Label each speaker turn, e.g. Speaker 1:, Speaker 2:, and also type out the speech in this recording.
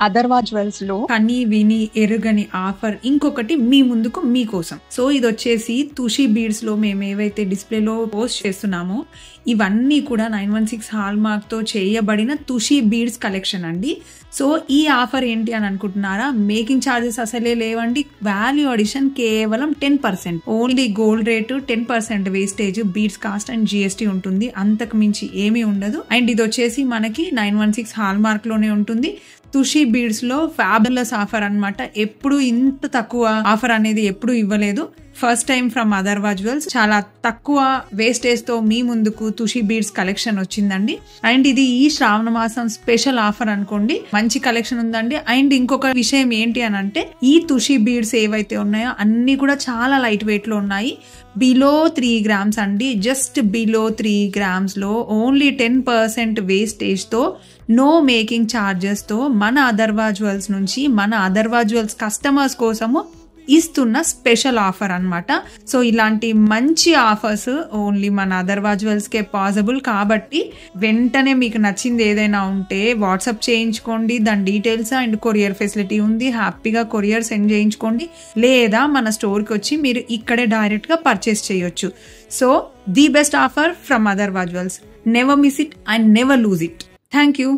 Speaker 1: Atharva jewels లో
Speaker 2: కని విని ఎరుగని ఆఫర్ ఇంకొకటి మీ ముందుకు మీకోసం. సో ఇది వచ్చేసి తుషి బీడ్స్ లో మేము ఏవైతే డిస్ప్లేలో పోస్ట్ చేస్తున్నామో ఇవన్నీ కూడా 916 హాల్ మార్క్ తో చేయబడిన తుషి బీడ్స్ కలెక్షన్ అండి. సో ఈ ఆఫర్ ఏంటి అని అనుకుంటున్నారా? మేకింగ్ ఛార్జెస్ అసలే లేవండి. వాల్యూ అడిషన్ కేవలం 10%. Only gold rate 10% wastage, beads cost and GST ఉంటుంది. అంతకు మించి ఏమీ ఉండదు. అండ్ ఇది వచ్చేసి మనకి 916 హాల్ మార్క్ లోనే ఉంటుంది. తుషి బీడ్స్ లో ఫ్యాబులస్ ఆఫర్ అన్నమాట. ఎప్పుడు ఇంత తక్కువ ఆఫర్ అనేది ఎప్పుడు ఇవ్వలేదు. First time from Atharva jewels చాలా తక్కువ వేస్టేజ్ తో మీ ముందుకు తుషి బీడ్స్ కలెక్షన్ వచ్చిందండి. అండ్ ఇది ఈ శ్రావణ మాసం స్పెషల్ ఆఫర్ అనుకోండి. మంచి కలెక్షన్ ఉందండి. అండ్ ఇంకొక విషయం ఏంటి అని అంటే ఈ తుషి బీడ్స్ ఏవైతే ఉన్నాయో అన్ని కూడా చాలా లైట్ వెయిట్ లో ఉన్నాయి. బిలో 3 grams అండి. జస్ట్ బిలో 3 grams లో ఓన్లీ 10% వేస్టేజ్ తో, నో మేకింగ్ ఛార్జెస్ తో మన అథర్వా జ్యువెల్స్ నుంచి మన అథర్వా జ్యువెల్స్ కస్టమర్స్ కోసము ఇస్తున్న స్పెషల్ ఆఫర్ అన్నమాట. సో ఇలాంటి మంచి ఆఫర్స్ ఓన్లీ మన అథర్వా జ్యువెల్స్ కే పాసిబుల్. కాబట్టి వెంటనే మీకు నచ్చింది ఏదైనా ఉంటే వాట్సాప్ చేయించుకోండి. దాని డీటెయిల్స్ అండ్ కొరియర్ ఫెసిలిటీ ఉంది. హ్యాపీగా కొరియర్ సెండ్ చేయించుకోండి. లేదా మన స్టోర్కి వచ్చి మీరు ఇక్కడే డైరెక్ట్ గా పర్చేస్ చేయొచ్చు. So the best offer from Atharva jewels. Never miss it and never lose it. Thank you.